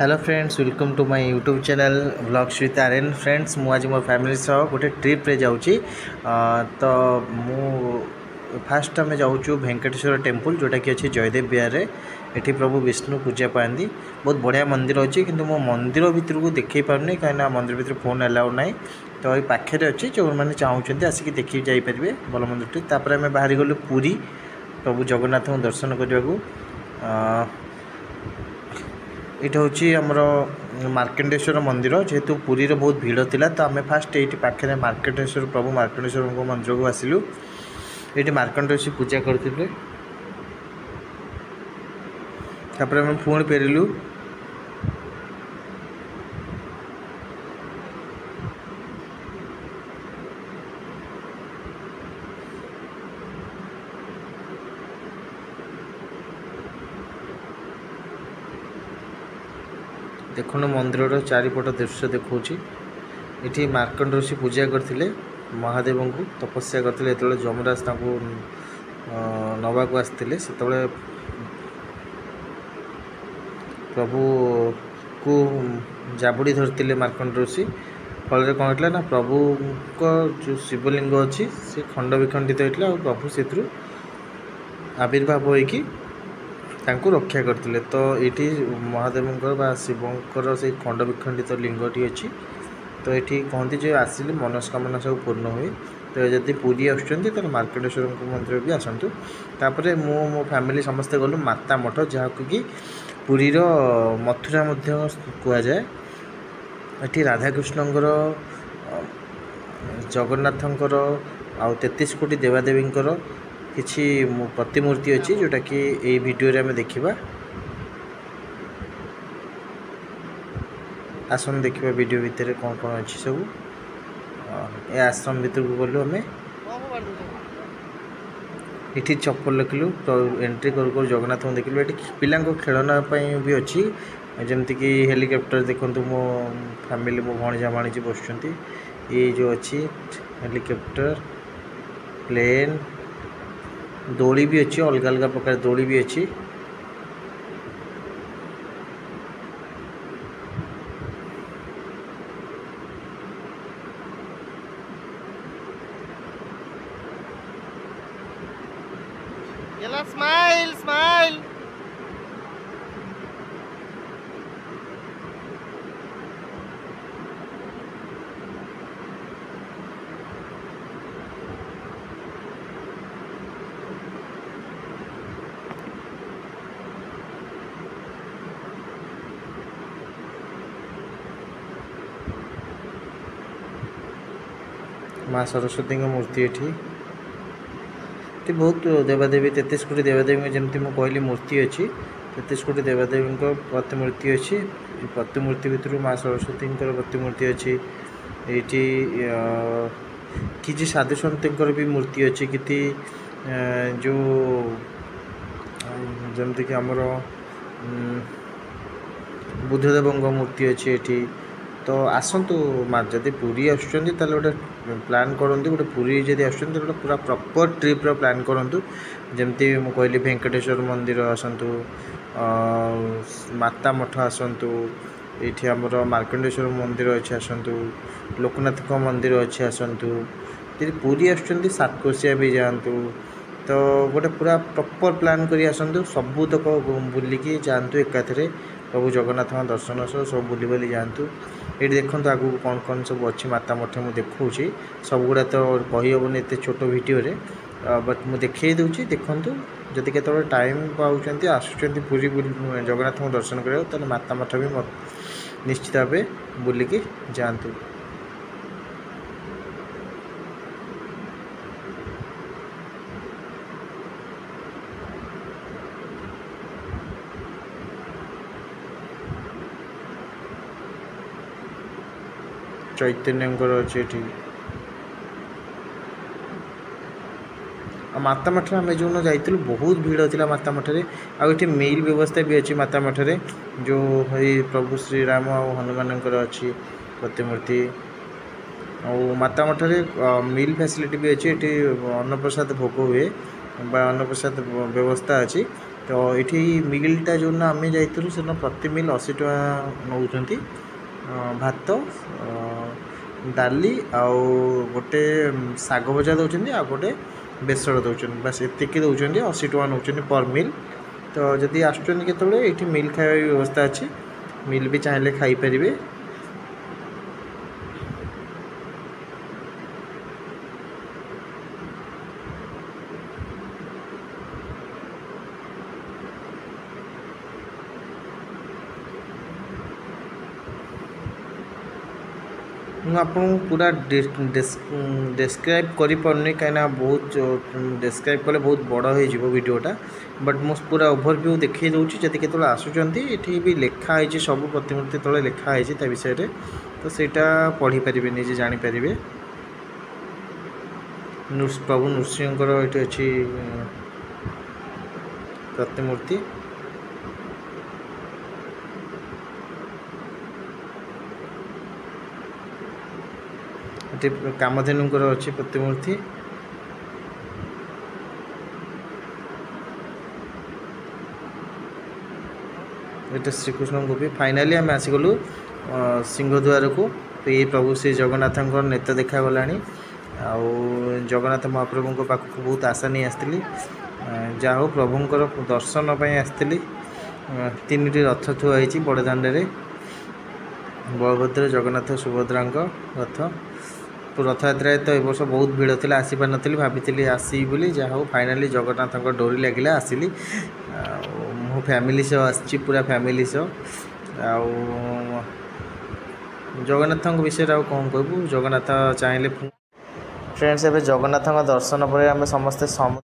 Hello friends, welcome to my YouTube channel vlogs with Aryan. Friends, मु आज मो family सह गोटे ट्रिप रे जाऊँगी। तो मु फास्ट आम जाऊँ वेंकटेश्वर टेम्पल जोटा कि अच्छे जयदेव विहार रे। एठी प्रभु विष्णु पूजा पाती। बहुत बढ़िया मंदिर अच्छी, किंतु मो मंदिर भितर को देखे पारनी कहीं मंदिर भीतर फोन अलाउ ना। तो ये पाखे अच्छी, जो मैंने चाहते आसिक देखिए जापरेंगे भल मंदिर। तापर आम बाहरी गलु पुरी प्रभु जगन्नाथ को दर्शन करने को। ये हूँ आमर मार्कंडेश्वर मंदिर। जेहेतु पुरी रे बहुत भीड़ थिला, तो आम फास्ट ये पाखे मार्कंडेश्वर प्रभु मार्कंडेश्वर मंदिर को आसिलु। ये मार्कंडेश्वर पूजा करते आम पुणी फेरिलु। देखो मंदिर चारिपट दृश्य देखा। ये मार्कंड ऋषि पूजा करते महादेव को, तपस्या करते जो जमराज नवाक आसते से प्रभु को जाबुड़ी धरते मार्कंड ऋषि। फल कौन होता ना, प्रभु को जो शिवलिंग अच्छी से खंड विखंडित होता और प्रभु से आविर्भाव होगी रक्षा करते। तो ये महादेव बा शिवंकर से खंड विखंडित लिंगटी अच्छी। तो ये कहते जो आसिले मनस्कामना सब पूर्ण हुए। तो जदि पुरी आसुँच मार्कंडेश्वर मंदिर भी आसतु। तापर मो फैमिली समस्ते गलु माता मठ, जहाँ कि पुरीर मथुरा कहुए। ये राधाकृष्णंकर जगन्नाथंकर आ 33 कोटी देवादेवींकर किछि प्रतिमूर्ति अच्छी, जोटा कि ये वीडियो रे आमे देखिबा। आसन देखिबा वीडियो भितर कौन कौन अच्छी सब। ये आश्रम भीतर को गलु आमे। इठी चप्पल रखिलु तो एंट्री कर जगन्नाथ को देखिलु। ये पिला खेलना भी अच्छी, जमती कि हेलिकॉप्टर देखु। मो फैमिली मो भणजा भाणीजी बसुँच। ये जो अच्छी हेलिकॉप्टर, प्लेन, दोली भी अच्छी, अलग अलग प्रकार दोली भी अच्छी। Smile smile. माँ सरस्वती मूर्ति ये बहुत देवादेवी 33 कोटी देवादेवी जमती मुझे कहली मूर्ति अच्छी। 33 कोटी देवादेवी प्रतिमूर्ति अच्छी। प्रतिमूर्ति भितर माँ सरस्वती प्रतिमूर्ति अच्छी। ये कि साधु सन्तर भी मूर्ति अच्छी कि जो जमती कि आमर बुद्धदेव मूर्ति अच्छी ये। तो आसतु जदि पुरी आसुँच गोटे प्लान करूँ। गोटे पुरी जदि आसुँच पूरा प्रॉपर ट्रिप रो प्लान करूँ। जमती मुझे कहली वेंकटेश्वर मंदिर आसतु, माता मठ आसतु, ये आमर मार्कंडेश्वर मंदिर अच्छे आसतु, लोकनाथ मंदिर अच्छे आसतु। यदि पुरी आसुँच सातकोशिया भी जातु। तो गोटे पूरा प्रॉपर प्लान करी आसतु। सबू तक बुलिकी जातु एकाथरे प्रभु जगन्नाथ दर्शन सह सब बुली बुली जातु। ये देखो आगू कौन कौन सब अच्छी माता मठ मुझे देखा। सब गुड़ा तो कहीहबन एत छोट वीडियो रे, बट मुझे देखी दूसरी। देखूँ जदि केत टाइम पाँच आसुँच पुरी जगन्नाथ को दर्शन करा, तो माता मठ भी निश्चित भाव बुलिकी जातु। चैतन्यंकर अच्छे माता मठ आम जो जाइलु बहुत भीड़ थी माता मठ। आठ मिल व्यवस्था भी अच्छी माता मठ जो प्रभु श्रीराम और हनुमान अच्छी प्रतिमूर्ति। और माता मठ मिल फैसिलिटी भी अच्छी। ये अन्नप्रसाद भोग हुए बा अन्नप्रसाद व्यवस्था अच्छी। तो ये मिलटा जो आम जाइलु से प्रति मिल 80 टका नौ भात डाली आउ गोटे शाग भजा दौरान आ गोटे बेसर दौरान बस एतिक दौरान 80 टका नौ पर मिल। तो जदि आसुँच ये मिल खाଇବା व्यवस्था अच्छी मिल भी चाहिए खाईपारे। मुझे पूरा डेस्क्राइब करें कहीं बहुत डेस्क्राइब कले बहुत बड़ हो वीडियोटा बट मुझे पूरा ओवरव्यू देखी दूसरी जब के आसुँच ये भी लिखाई सब प्रतिमूर्ति तले लिखाई विषय में तो सहीटा पढ़ी पारे निजे जानीपारे। प्रभु नृसिंहर ये अच्छी प्रतिमूर्ति कामधेनुकर अच्छी प्रतिमूर्ति ये श्रीकृष्ण को भी फाइनाली आम आसीगलु सिंहद्वार को। तो ये प्रभु श्री जगन्नाथ नेत देखागला आउ जगन्नाथ महाप्रभु पाखक बहुत आशा नहीं आसती जहाँ हो प्रभुंर दर्शन आसती। 3टी रथ थुआई बड़दाण्डे बलभद्र जगन्नाथ सुभद्रा रथ। तो रथ यात्रा तो ये वर्ष बहुत भीड़ थी आसीपार नी भाई आसबी बोली जहाँ हो फाइनाली जगन्नाथ डोरी लगे आसिली मो फैमिली सह आसी पूरा फैमिली सह आउ जगन्नाथ विषय कौन कहबू जगन्नाथ चाहिए फ्रेंड्स। एवं जगन्नाथ दर्शन पर आम समस्ते